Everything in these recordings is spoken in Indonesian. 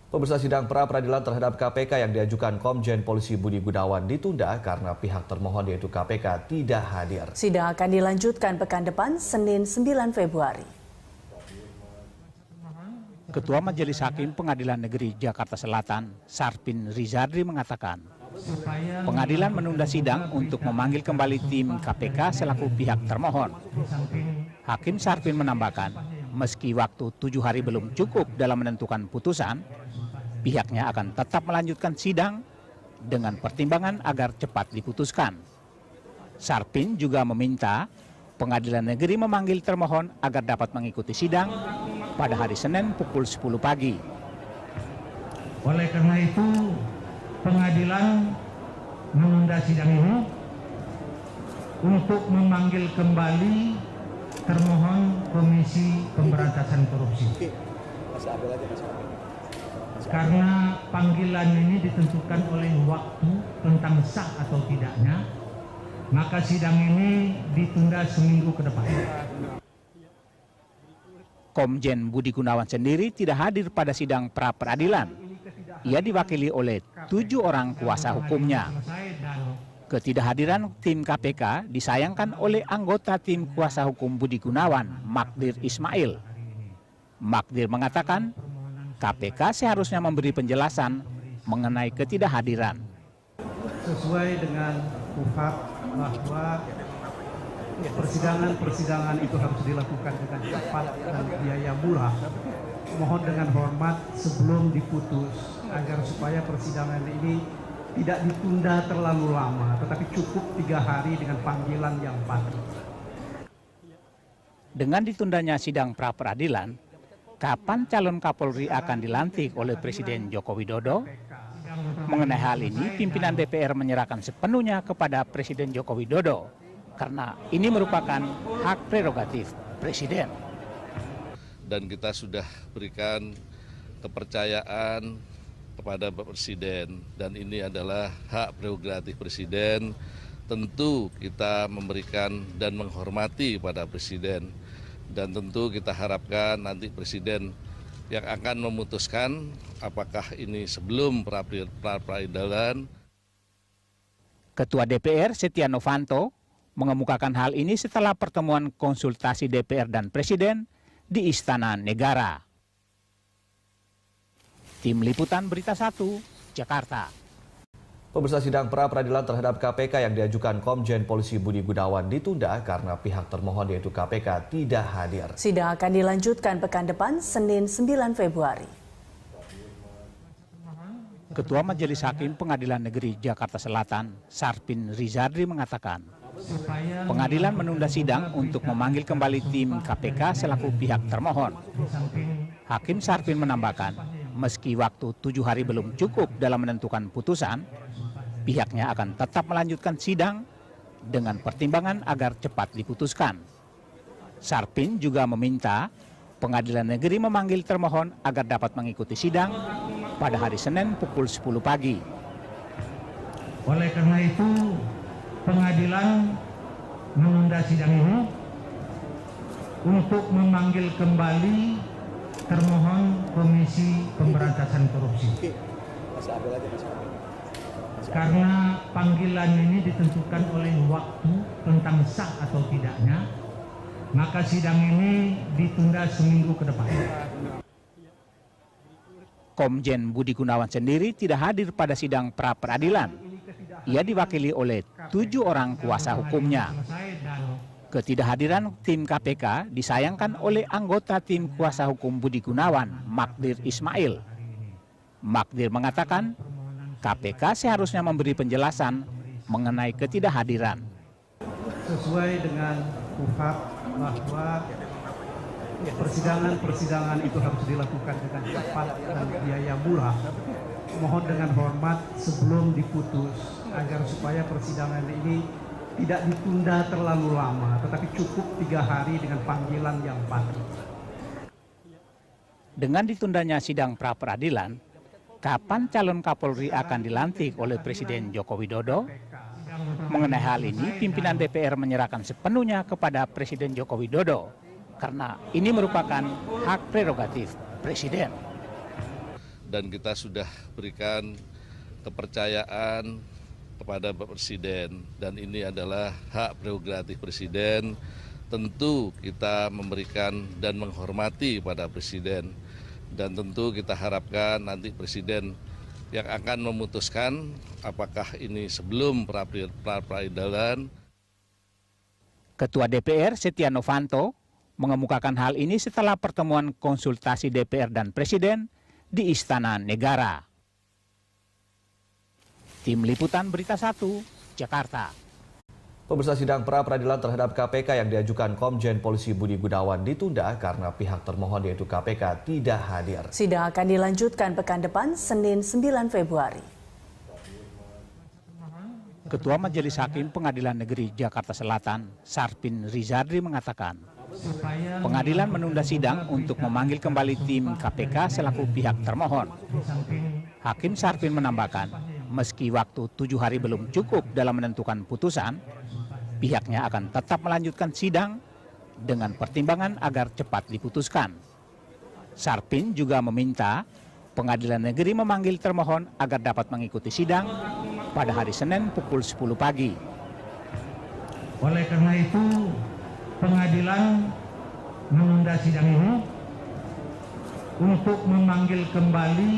Pemirsa, sidang pra-peradilan terhadap KPK yang diajukan Komjen Polisi Budi Gunawan ditunda karena pihak termohon yaitu KPK tidak hadir. Sidang akan dilanjutkan pekan depan Senin 9 Februari. Ketua Majelis Hakim Pengadilan Negeri Jakarta Selatan, Sarpin Rizardri mengatakan, pengadilan menunda sidang untuk memanggil kembali tim KPK selaku pihak termohon. Hakim Sarpin menambahkan, meski waktu 7 hari belum cukup dalam menentukan putusan, pihaknya akan tetap melanjutkan sidang dengan pertimbangan agar cepat diputuskan. Sarpin juga meminta pengadilan negeri memanggil termohon agar dapat mengikuti sidang pada hari Senin pukul 10 pagi. Oleh karena itu, pengadilan menunda sidang ini untuk memanggil kembali termohon Komisi Pemberantasan Korupsi. Karena panggilan ini ditentukan oleh waktu tentang sah atau tidaknya, maka sidang ini ditunda seminggu ke depan. Komjen Budi Gunawan sendiri tidak hadir pada sidang pra-peradilan. Ia diwakili oleh 7 orang kuasa hukumnya. Ketidakhadiran tim KPK disayangkan oleh anggota tim kuasa hukum Budi Gunawan, Magdir Ismail. Magdir mengatakan KPK seharusnya memberi penjelasan mengenai ketidakhadiran. Sesuai dengan KUHP bahwa persidangan itu harus dilakukan dengan cepat dan biaya murah. Mohon dengan hormat sebelum diputus agar supaya persidangan ini tidak ditunda terlalu lama, tetapi cukup 3 hari dengan panggilan yang pasti. Dengan ditundanya sidang pra-peradilan, kapan calon Kapolri akan dilantik oleh Presiden Joko Widodo? Mengenai hal ini, pimpinan DPR menyerahkan sepenuhnya kepada Presiden Joko Widodo, karena ini merupakan hak prerogatif Presiden. Dan kita sudah berikan kepercayaan kepada Bapak Presiden, dan ini adalah hak prerogatif Presiden. Tentu kita memberikan dan menghormati pada Presiden, dan tentu kita harapkan nanti Presiden yang akan memutuskan apakah ini sebelum pra-peradilan. Ketua DPR Setia Novanto mengemukakan hal ini setelah pertemuan konsultasi DPR dan Presiden di Istana Negara. Tim Liputan Berita 1, Jakarta. Pemirsa, sidang pra-peradilan terhadap KPK yang diajukan Komjen Polisi Budi Gunawan ditunda karena pihak termohon yaitu KPK tidak hadir. Sidang akan dilanjutkan pekan depan Senin 9 Februari. Ketua Majelis Hakim Pengadilan Negeri Jakarta Selatan, Sarpin Rizardri mengatakan, pengadilan menunda sidang untuk memanggil kembali tim KPK selaku pihak termohon. Hakim Sarpin menambahkan, meski waktu 7 hari belum cukup dalam menentukan putusan, pihaknya akan tetap melanjutkan sidang dengan pertimbangan agar cepat diputuskan. Sarpin juga meminta pengadilan negeri memanggil termohon agar dapat mengikuti sidang pada hari Senin pukul 10 pagi. Oleh karena itu, pengadilan menunda sidang ini untuk memanggil kembali termohon Komisi Pemberantasan Korupsi. Karena panggilan ini ditentukan oleh waktu tentang sah atau tidaknya, maka sidang ini ditunda seminggu ke depan. Komjen Budi Gunawan sendiri tidak hadir pada sidang pra-peradilan. Ia diwakili oleh 7 orang kuasa hukumnya. Ketidakhadiran tim KPK disayangkan oleh anggota tim kuasa hukum Budi Gunawan, Magdir Ismail. Magdir mengatakan KPK seharusnya memberi penjelasan mengenai ketidakhadiran. Sesuai dengan KUHP bahwa persidangan itu harus dilakukan dengan cepat dan biaya murah. Mohon dengan hormat sebelum diputus agar supaya persidangan ini tidak ditunda terlalu lama, tetapi cukup 3 hari dengan panggilan yang pasti. Dengan ditundanya sidang pra-peradilan, kapan calon Kapolri akan dilantik oleh Presiden Joko Widodo? Mengenai hal ini, pimpinan DPR menyerahkan sepenuhnya kepada Presiden Joko Widodo, karena ini merupakan hak prerogatif Presiden. dan kita sudah berikan kepercayaan kepada Bapak Presiden, dan ini adalah hak prerogatif Presiden. Tentu kita memberikan dan menghormati pada Presiden, dan tentu kita harapkan nanti Presiden yang akan memutuskan apakah ini sebelum pra-peradilan. Ketua DPR Setia Novanto mengemukakan hal ini setelah pertemuan konsultasi DPR dan Presiden di Istana Negara. Tim Liputan Berita 1, Jakarta. Pemirsa, sidang pra-peradilan terhadap KPK yang diajukan Komjen Polisi Budi Gunawan ditunda karena pihak termohon yaitu KPK tidak hadir. Sidang akan dilanjutkan pekan depan, Senin 9 Februari. Ketua Majelis Hakim Pengadilan Negeri Jakarta Selatan, Sarpin Rizardri mengatakan, pengadilan menunda sidang untuk memanggil kembali tim KPK selaku pihak termohon. Hakim Sarpin menambahkan, meski waktu 7 hari belum cukup dalam menentukan putusan, pihaknya akan tetap melanjutkan sidang dengan pertimbangan agar cepat diputuskan. Sarpin juga meminta pengadilan negeri memanggil termohon agar dapat mengikuti sidang pada hari Senin pukul 10 pagi. Oleh karena itu, pengadilan menunda sidang ini untuk memanggil kembali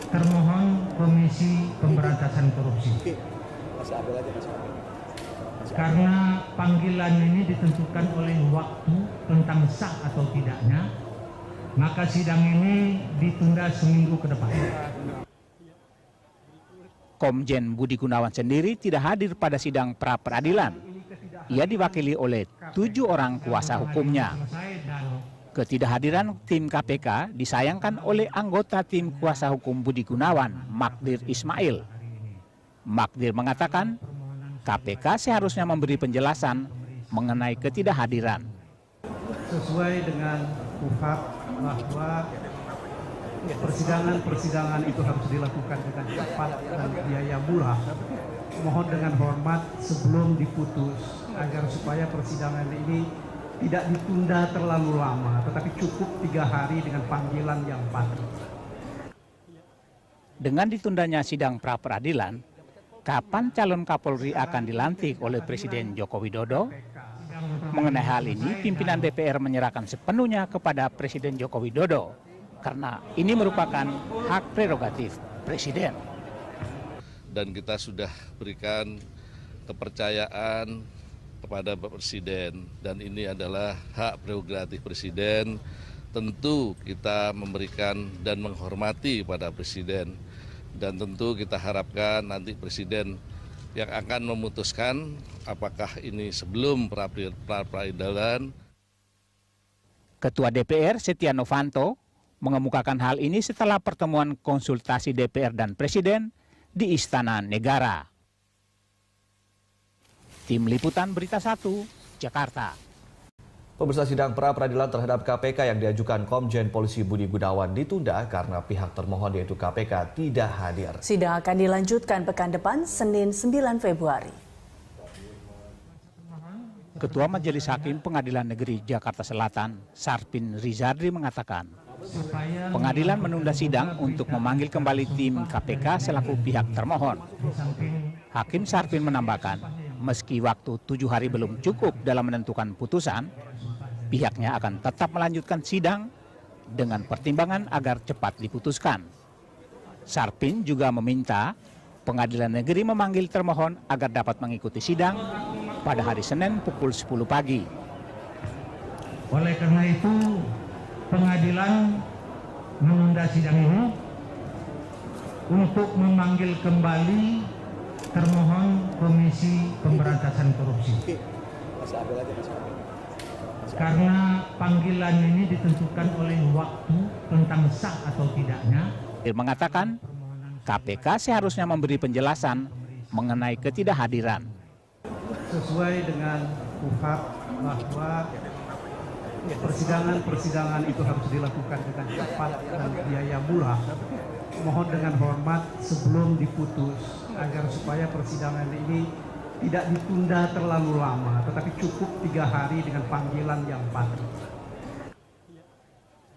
termohon Komisi Pemberantasan Korupsi. Karena panggilan ini ditentukan oleh waktu tentang sah atau tidaknya, maka sidang ini ditunda seminggu ke depan. Komjen Budi Gunawan sendiri tidak hadir pada sidang pra-peradilan. Ia diwakili oleh 7 orang kuasa hukumnya. Ketidakhadiran tim KPK disayangkan oleh anggota tim kuasa hukum Budi Gunawan, Magdir Ismail. Magdir mengatakan, KPK seharusnya memberi penjelasan mengenai ketidakhadiran. Sesuai dengan KUHP bahwa persidangan itu harus dilakukan dengan cepat dan biaya murah. Mohon dengan hormat sebelum diputus agar supaya persidangan ini tidak ditunda terlalu lama, tetapi cukup 3 hari dengan panggilan yang pasti. Dengan ditundanya sidang pra-peradilan, kapan calon Kapolri akan dilantik oleh Presiden Joko Widodo? Mengenai hal ini, pimpinan DPR menyerahkan sepenuhnya kepada Presiden Joko Widodo, karena ini merupakan hak prerogatif Presiden. Dan kita sudah berikan kepercayaan kepada Bapak Presiden, dan ini adalah hak prerogatif Presiden. Tentu kita memberikan dan menghormati pada Presiden, dan tentu kita harapkan nanti Presiden yang akan memutuskan apakah ini sebelum pra-peradilan. Ketua DPR Setia Novanto mengemukakan hal ini setelah pertemuan konsultasi DPR dan Presiden di Istana Negara. Tim Liputan Berita 1, Jakarta. Pemirsa, sidang pra-peradilan terhadap KPK yang diajukan Komjen Polisi Budi Gunawan ditunda karena pihak termohon yaitu KPK tidak hadir. Sidang akan dilanjutkan pekan depan, Senin 9 Februari. Ketua Majelis Hakim Pengadilan Negeri Jakarta Selatan, Sarpin Rizardri mengatakan, pengadilan menunda sidang untuk memanggil kembali tim KPK selaku pihak termohon. Hakim Sarpin menambahkan, meski waktu 7 hari belum cukup dalam menentukan putusan, pihaknya akan tetap melanjutkan sidang dengan pertimbangan agar cepat diputuskan. Sarpin juga meminta pengadilan negeri memanggil termohon agar dapat mengikuti sidang pada hari Senin pukul 10 pagi. Oleh karena itu, pengadilan menunda sidang ini untuk memanggil kembali termohon Komisi Pemberantasan Korupsi. Karena panggilan ini ditentukan oleh waktu tentang sah atau tidaknya. Dia mengatakan KPK seharusnya memberi penjelasan mengenai ketidakhadiran. Sesuai dengan KUHP bahwa persidangan itu harus dilakukan dengan cepat dan biaya murah. Mohon dengan hormat sebelum diputus agar supaya persidangan ini tidak ditunda terlalu lama, tetapi cukup 3 hari dengan panggilan yang pasti.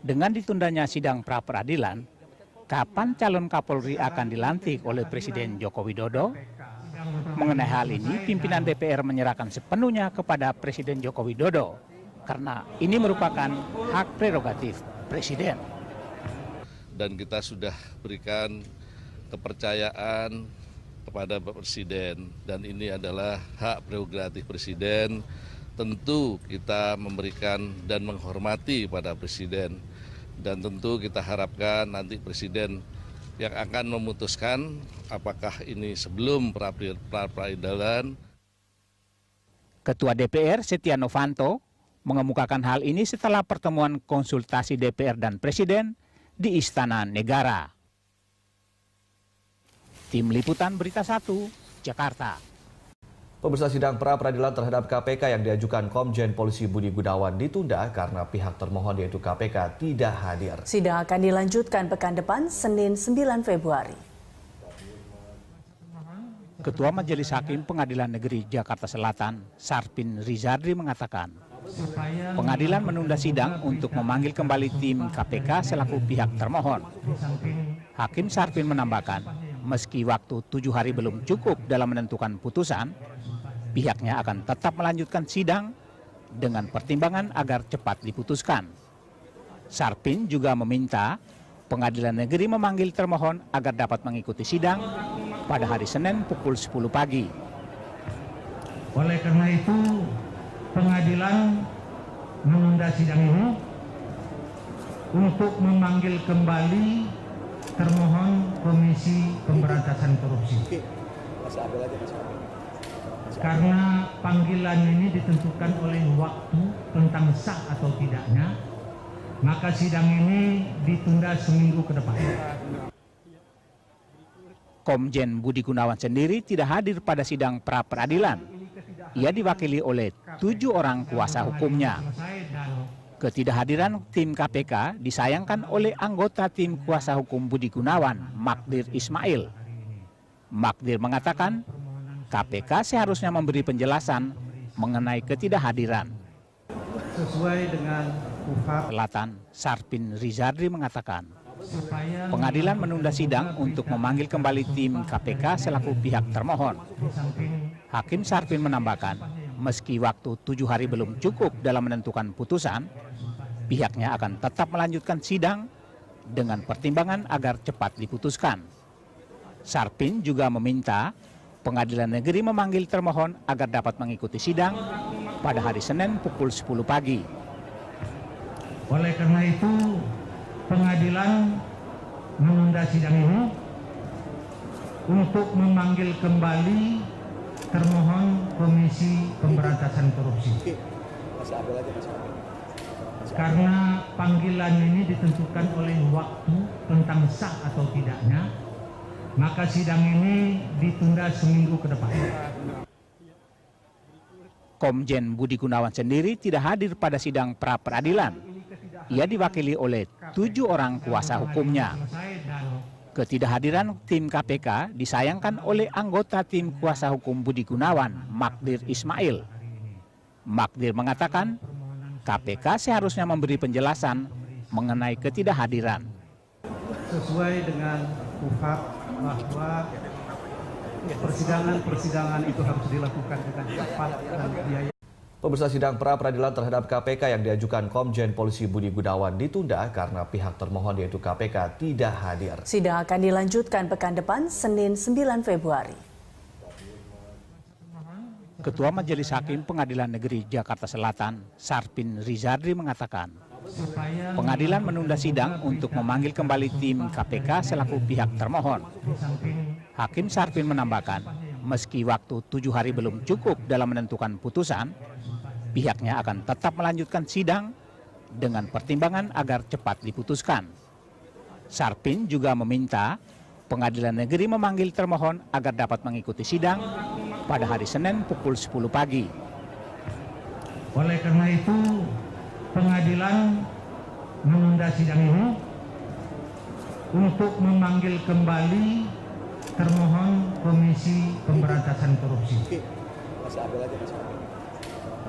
Dengan ditundanya sidang pra-peradilan, kapan calon Kapolri akan dilantik oleh Presiden Joko Widodo? Mengenai hal ini, pimpinan DPR menyerahkan sepenuhnya kepada Presiden Joko Widodo karena ini merupakan hak prerogatif Presiden. Dan kita sudah berikan kepercayaan kepada Bapak Presiden dan ini adalah hak prerogatif Presiden. Tentu kita memberikan dan menghormati pada Presiden dan tentu kita harapkan nanti Presiden yang akan memutuskan apakah ini sebelum pra-peradilan. Ketua DPR Setia Novanto mengemukakan hal ini setelah pertemuan konsultasi DPR dan Presiden di Istana Negara. Tim Liputan Berita 1, Jakarta. Pemirsa, sidang pra-peradilan terhadap KPK yang diajukan Komjen Polisi Budi Gunawan ditunda karena pihak termohon yaitu KPK tidak hadir. Sidang akan dilanjutkan pekan depan Senin 9 Februari. Ketua Majelis Hakim Pengadilan Negeri Jakarta Selatan, Sarpin Rizardri mengatakan, pengadilan menunda sidang untuk memanggil kembali tim KPK selaku pihak termohon. Hakim Sarpin menambahkan, meski waktu 7 hari belum cukup dalam menentukan putusan, pihaknya akan tetap melanjutkan sidang dengan pertimbangan agar cepat diputuskan. Sarpin juga meminta pengadilan negeri memanggil termohon agar dapat mengikuti sidang pada hari Senin pukul 10 pagi. Oleh karena itu, pengadilan menunda sidang ini untuk memanggil kembali termohon Komisi Pemberantasan Korupsi. Karena panggilan ini ditentukan oleh waktu tentang sah atau tidaknya, maka sidang ini ditunda seminggu ke depan. Komjen Budi Gunawan sendiri tidak hadir pada sidang pra-peradilan. Ia diwakili oleh 7 orang kuasa hukumnya. Ketidakhadiran tim KPK disayangkan oleh anggota tim kuasa hukum Budi Gunawan, Magdir Ismail. Magdir mengatakan, KPK seharusnya memberi penjelasan mengenai ketidakhadiran. Sesuai dengan UHAP Selatan, Sarpin Rizardri mengatakan, pengadilan menunda sidang untuk memanggil kembali tim KPK selaku pihak termohon. Hakim Sarpin menambahkan, meski waktu 7 hari belum cukup dalam menentukan putusan, pihaknya akan tetap melanjutkan sidang dengan pertimbangan agar cepat diputuskan. Sarpin juga meminta pengadilan negeri memanggil termohon agar dapat mengikuti sidang pada hari Senin pukul 10 pagi. Oleh karena itu, pengadilan menunda sidang ini untuk memanggil kembali termohon Komisi Pemberantasan Korupsi. Karena panggilan ini ditentukan oleh waktu tentang sah atau tidaknya, maka sidang ini ditunda seminggu ke depan. Komjen Budi Gunawan sendiri tidak hadir pada sidang pra-peradilan. Ia diwakili oleh 7 orang kuasa hukumnya. Ketidakhadiran tim KPK disayangkan oleh anggota tim kuasa hukum Budi Gunawan, Magdir Ismail. Magdir mengatakan, KPK seharusnya memberi penjelasan mengenai ketidakhadiran. Sesuai dengan UHAP bahwa persidangan itu harus dilakukan dengan cepat dan biaya. Pemirsa, sidang pra-peradilan terhadap KPK yang diajukan Komjen Polisi Budi Gunawan ditunda karena pihak termohon yaitu KPK tidak hadir. Sidang akan dilanjutkan pekan depan Senin 9 Februari. Ketua Majelis Hakim Pengadilan Negeri Jakarta Selatan, Sarpin Rizardri mengatakan, pengadilan menunda sidang untuk memanggil kembali tim KPK selaku pihak termohon. Hakim Sarpin menambahkan, meski waktu 7 hari belum cukup dalam menentukan putusan, pihaknya akan tetap melanjutkan sidang dengan pertimbangan agar cepat diputuskan. Sarpin juga meminta pengadilan negeri memanggil termohon agar dapat mengikuti sidang pada hari Senin pukul 10 pagi. Oleh karena itu, pengadilan menunda sidang ini untuk memanggil kembali termohon Komisi Pemberantasan Korupsi.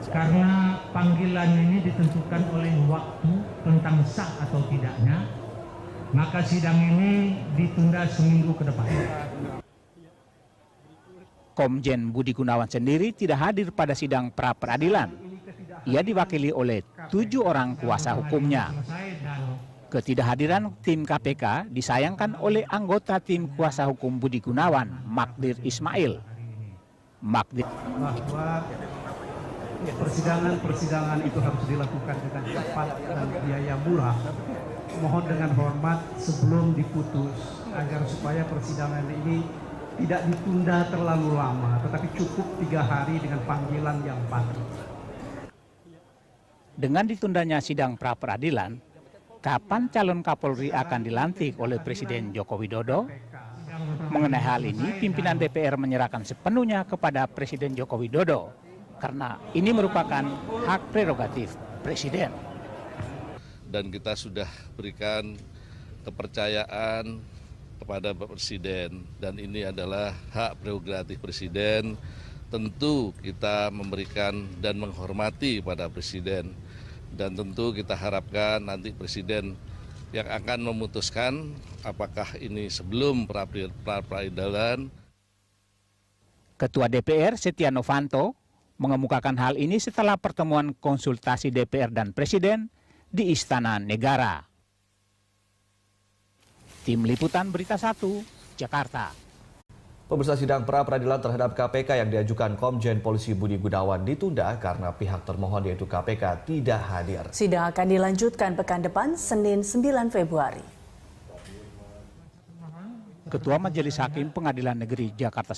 Karena panggilan ini ditentukan oleh waktu tentang sah atau tidaknya, maka sidang ini ditunda seminggu ke depan. Komjen Budi Gunawan sendiri tidak hadir pada sidang pra-peradilan. Ia diwakili oleh 7 orang kuasa hukumnya. Ketidakhadiran tim KPK disayangkan oleh anggota tim kuasa hukum Budi Gunawan, Magdir Ismail. Magdir Bahwa persidangan itu harus dilakukan dengan cepat dan biaya murah. Mohon dengan hormat sebelum diputus agar supaya persidangan ini tidak ditunda terlalu lama, tetapi cukup 3 hari dengan panggilan yang patuh. Dengan ditundanya sidang pra-peradilan, kapan calon Kapolri akan dilantik oleh Presiden Joko Widodo? Mengenai hal ini, pimpinan DPR menyerahkan sepenuhnya kepada Presiden Joko Widodo, karena ini merupakan hak prerogatif Presiden. Dan kita sudah berikan kepercayaan kepada Bapak Presiden, dan ini adalah hak prerogatif Presiden. Tentu kita memberikan dan menghormati pada Presiden, dan tentu kita harapkan nanti Presiden yang akan memutuskan apakah ini sebelum pra-peradilan. Ketua DPR Setia Novanto mengemukakan hal ini setelah pertemuan konsultasi DPR dan Presiden di Istana Negara. Tim Liputan Berita 1, Jakarta. Pemirsa, sidang pra-peradilan terhadap KPK yang diajukan Komjen Polisi Budi Gunawan ditunda karena pihak termohon yaitu KPK tidak hadir. Sidang akan dilanjutkan pekan depan, Senin 9 Februari. Ketua Majelis Hakim Pengadilan Negeri Jakarta